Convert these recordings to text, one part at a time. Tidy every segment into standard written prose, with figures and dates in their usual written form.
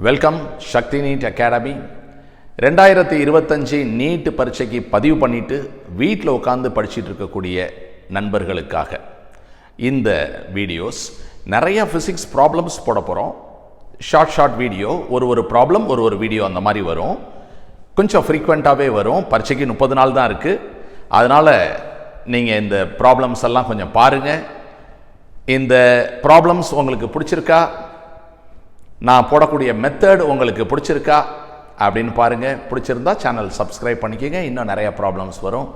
Welcome சக்தி NEET academy. 2025 NEET பரீட்சைக்கு பதிவு பண்ணிட்டு வீட்டில் உட்காந்து படிச்சுட்டு இருக்கக்கூடிய நண்பர்களுக்காக இந்த வீடியோஸ் நிறைய ஃபிசிக்ஸ் ப்ராப்ளம்ஸ் போட போகிறோம். ஷார்ட் வீடியோ, ஒரு ப்ராப்ளம் ஒரு வீடியோ அந்த மாதிரி வரும். கொஞ்சம் ஃப்ரீக்வெண்ட்டாகவே வரும். பரீட்சைக்கு 30 நாள் தான் இருக்குது. அதனால் நீங்கள் இந்த ப்ராப்ளம்ஸ் எல்லாம் கொஞ்சம் பாருங்கள். இந்த ப்ராப்ளம்ஸ் உங்களுக்கு பிடிச்சிருக்கா, நான் போடக்கூடிய மெத்தட் உங்களுக்கு பிடிச்சிருக்கா அப்படின்னு பாருங்கள். பிடிச்சிருந்தா சேனல் சப்ஸ்கிரைப் பண்ணிக்கோங்க. இன்னும் நிறைய ப்ராப்ளம்ஸ் வரும்,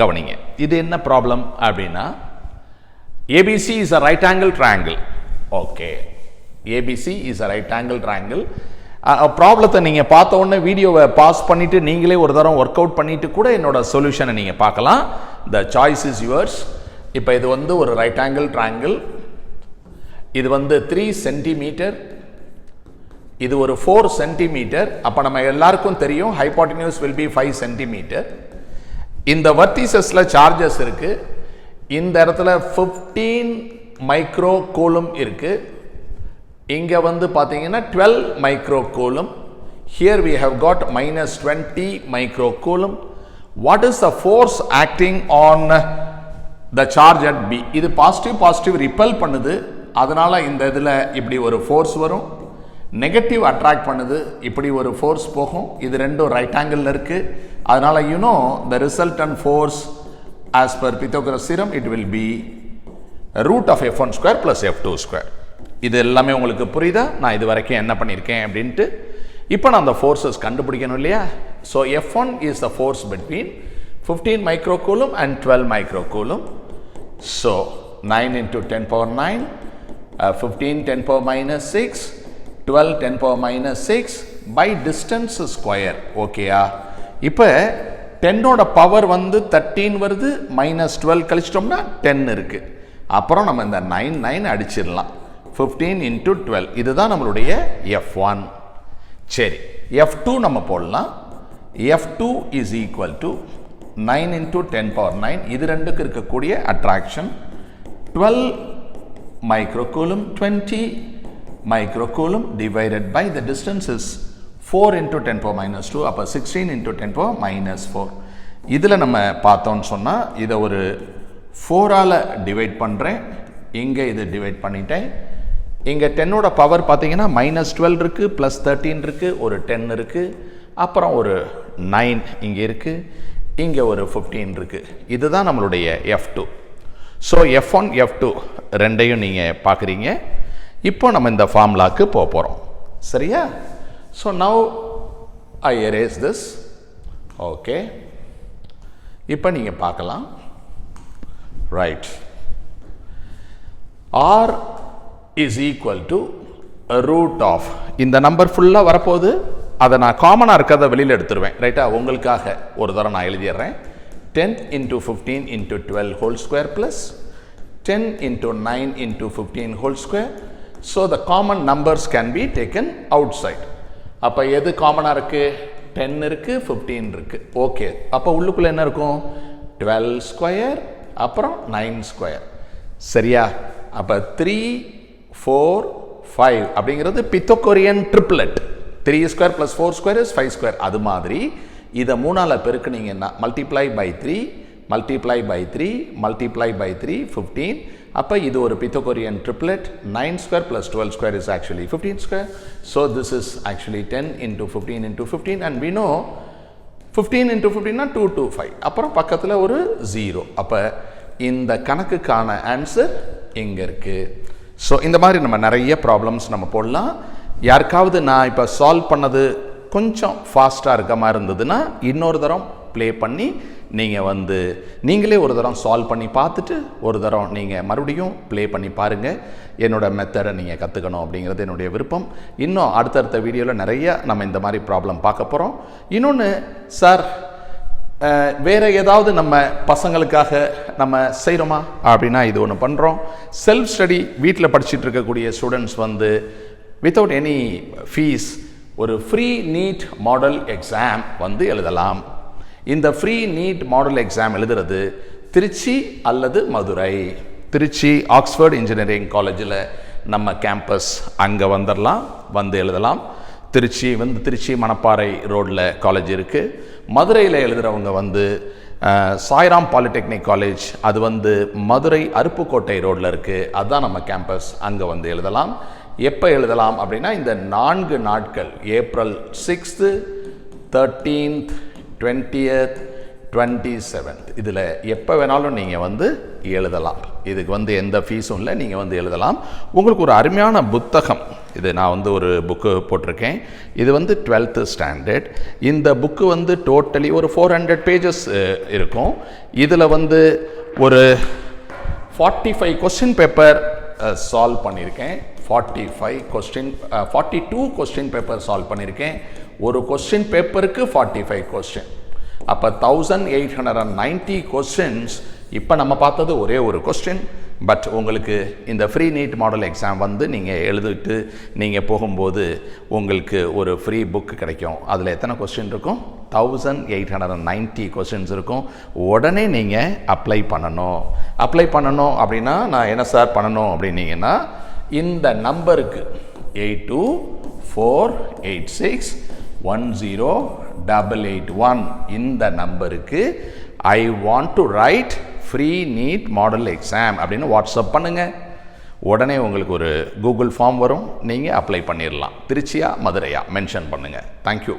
கவனிங்க. இது என்ன ப்ராப்ளம் அப்படின்னா, ABC is a right angle triangle. Okay, ABC is a right angle triangle. ப்ராப்ளத்தை நீங்கள் பார்த்த உடனே வீடியோவை பாஸ் பண்ணிவிட்டு நீங்களே ஒரு தரம் ஒர்க் அவுட் பண்ணிவிட்டு கூட என்னோட சொல்யூஷனை நீங்கள் பார்க்கலாம். The choice is yours. இப்போ இது ஒரு ரைட் ஆங்கிள் ட்ரையாங்கிள். இது 3 சென்டிமீட்டர், இது ஒரு 4 சென்டிமீட்டர். அப்போ நம்ம எல்லாருக்கும் தெரியும் ஹைபோட்டென்யூஸ் வில் பி 5 சென்டிமீட்டர். இந்த வர்டிசஸ்ல சார்ஜஸ் இருக்கு. இந்த இடத்துல 15 மைக்ரோ கூலும் இருக்கு. இங்க பார்த்தீங்கன்னா 12 micro coulomb. Here we have got minus 20 micro coulomb. What is the force acting on the charge at B? இது பாசிட்டிவ் ரிப்பல் பண்ணுது. அதனால இந்த இதில் இப்படி ஒரு ஃபோர்ஸ் வரும். நெகட்டிவ் அட்ராக்ட் பண்ணுது, இப்படி ஒரு ஃபோர்ஸ் போகும். இது ரெண்டும் ரைட் ஆங்கிளில் இருக்கு. அதனால the resultant force as per Pythagoras theorem it will be root of f1 square plus f2 square. இது எல்லாமே உங்களுக்கு புரியுதா? நான் இது வரைக்கும் என்ன பண்ணியிருக்கேன் அப்படின்ட்டு. இப்போ நான் அந்த ஃபோர்ஸஸ் கண்டுபிடிக்கணும் இல்லையா? So f1 is the force between 15 microcoulomb and 12 microcoulomb. So 9 into 10 power 9, 15 10 power minus 6, 12 10 power minus 6 by distance square. ஓகேயா? இப்போ 10ஓட பவர் 13 வருது, மைனஸ் 12 கழிச்சிட்டோம்னா 10 இருக்கு. அப்புறம் நம்ம இந்த 9 அடிச்சிடலாம். 15 into 12, இதுதான் நம்மளுடைய f1. சரி, f2 நம்ம போடலாம். f2 is equal to 9 into 10 power 9. இது ரெண்டுக்கு இருக்கக்கூடிய attraction 12 microcoulomb, 20 microcoulomb divided by the distance is 4 into 10 power minus 2. அப்போ 16 into 10 power minus 4. இதில் நம்ம பார்த்தோன்னு சொன்னால் இதை ஒரு 4ஆல் டிவைட் பண்ணுறேன். இங்கே இது டிவைட் பண்ணிட்டேன். இங்கே 10ஓட பவர் பார்த்தீங்கன்னா மைனஸ் 12 இருக்குது, ப்ளஸ் 13 இருக்குது, ஒரு 10 இருக்குது, அப்புறம் ஒரு 9 இங்கே இருக்குது, இங்கே ஒரு 15 இருக்குது. இதுதான் நம்மளுடைய f2. ஸோ f1 f2 ரெண்டையும் நீங்கள் பார்க்குறீங்க. இப்போ நம்ம இந்த ஃபார்முலாக்கு போக போகிறோம், சரியா? So now I erase this. Okay, இப்போ நீங்கள் பார்க்கலாம். Right, r is equal to root of, இந்த நம்பர் ஃபுல்லாக வரப்போகுது. அதை நான் காமனாக இருக்கிறத வெளியில் எடுத்துருவேன், ரைட்டா? உங்களுக்காக ஒரு தரம் நான் எழுதிடுறேன். 10 into 15 into 12 whole square plus 10 into 9 into 15 whole square. So the common numbers can be taken outside. அப்போ எது காமனாக இருக்குது? 10 இருக்குது, 15 இருக்குது. ஓகே, அப்போ உள்ளுக்குள்ளே என்ன இருக்கும்? 12 ஸ்கொயர் அப்புறம் 9 ஸ்கொயர், சரியா? அப்போ 3 4 5 அப்படிங்கிறது Pythagorean triplet. 3 square plus 4 square is 5 square. அது மாதிரி இதை 3ஆல் பெருக்குனீங்கன்னா multiply by 3 multiply by 3 multiply by 3 15. அப்போ இது ஒரு Pythagorean triplet. 9 square plus 12 square is actually 15 square. So this is actually 10 into 15 into 15 and we know 15 into 15 2 to 5, அப்புறம் பக்கத்தில் ஒரு 0. அப்போ இந்த கணக்குக்கான ஆன்சர் இங்கே இருக்குது. ஸோ இந்த மாதிரி நம்ம நிறைய ப்ராப்ளம்ஸ் நம்ம போடலாம். யாருக்காவது நான் இப்போ சால்வ் பண்ணது கொஞ்சம் ஃபாஸ்ட்டாக இருக்க மாதிரி இருந்ததுன்னா இன்னொரு தரம் ப்ளே பண்ணி நீங்கள் நீங்களே ஒரு தரம் சால்வ் பண்ணி பார்த்துட்டு ஒரு தரம் நீங்கள் மறுபடியும் ப்ளே பண்ணி பாருங்கள். என்னோட மெத்தடை நீங்கள் கற்றுக்கணும் அப்படிங்கிறது என்னுடைய விருப்பம். இன்னும் அடுத்தடுத்த வீடியோவில் நிறைய நம்ம இந்த மாதிரி ப்ராப்ளம் பார்க்க போகிறோம். இன்னொன்று, சார் வேறு ஏதாவது நம்ம பசங்களுக்காக நம்ம செய்கிறோமா அப்படின்னா இது ஒன்று பண்ணுறோம். செல்ஃப் ஸ்டடி வீட்டில் படிச்சுட்டு இருக்கக்கூடிய ஸ்டூடெண்ட்ஸ் வித்தவுட் எனி ஃபீஸ் ஒரு ஃப்ரீ நீட் மாடல் எக்ஸாம் எழுதலாம். இந்த ஃப்ரீ நீட் மாடல் எக்ஸாம் எழுதுறது திருச்சி அல்லது மதுரை. திருச்சி ஆக்ஸ்ஃபோர்ட் இன்ஜினியரிங் காலேஜில் நம்ம கேம்பஸ், அங்கே வந்துடலாம். வந்து எழுதலாம். திருச்சி மணப்பாறை ரோட்டில் காலேஜ் இருக்குது. மதுரையில் எழுதுகிறவங்க வந்து சாய்ராம் பாலிடெக்னிக் காலேஜ், அது வந்து மதுரை அருப்புக்கோட்டை ரோட்டில் இருக்குது. அதுதான் நம்ம கேம்பஸ். அங்கே வந்து எழுதலாம். எப்போ எழுதலாம் அப்படின்னா இந்த 4 நாட்கள், April 6th, 13th, 20th, 27th, இதில் எப்போ வேணாலும் நீங்கள் வந்து எழுதலாம். இதுக்கு வந்து எந்த ஃபீஸும் இல்லை, நீங்கள் வந்து எழுதலாம். உங்களுக்கு ஒரு அருமையான புத்தகம், இது நான் வந்து ஒரு புக்கு போட்டிருக்கேன். இது வந்து 12th ஸ்டாண்டர்ட். இந்த புக்கு வந்து டோட்டலி ஒரு 400 பேஜஸ் இருக்கும். இதில் வந்து ஒரு 45 கொஸ்டின் பேப்பர் சால்வ் பண்ணியிருக்கேன். 42 கொஸ்டின் பேப்பர் சால்வ் பண்ணியிருக்கேன். ஒரு கொஸ்டின் பேப்பருக்கு 45 கொஸ்டின். அப்போ 1890 கொஸ்டின்ஸ். இப்போ நம்ம பார்த்தது ஒரே ஒரு கொஸ்டின். பட் உங்களுக்கு இந்த ஃப்ரீ நீட் மாடல் எக்ஸாம் வந்து நீங்கள் எழுதிட்டு நீங்கள் போகும்போது உங்களுக்கு ஒரு ஃப்ரீ புக் கிடைக்கும். அதில் எத்தனை கொஸ்டின் இருக்கும்? 1890 கொஸ்டின்ஸ் இருக்கும். உடனே நீங்கள் அப்ளை பண்ணணும் அப்படின்னா நான் என்ன சார் பண்ணணும் அப்படின்னீங்கன்னா, இந்த நம்பருக்கு 8248610881 இந்த நம்பருக்கு I want to write free NEET model exam அப்படின்னு வாட்ஸ்அப் பண்ணுங்கள். உடனே உங்களுக்கு ஒரு கூகுள் ஃபார்ம் வரும். நீங்கள் அப்ளை பண்ணிடலாம். திருச்சியா மதுரையா மென்ஷன் பண்ணுங்கள். தேங்க்யூ.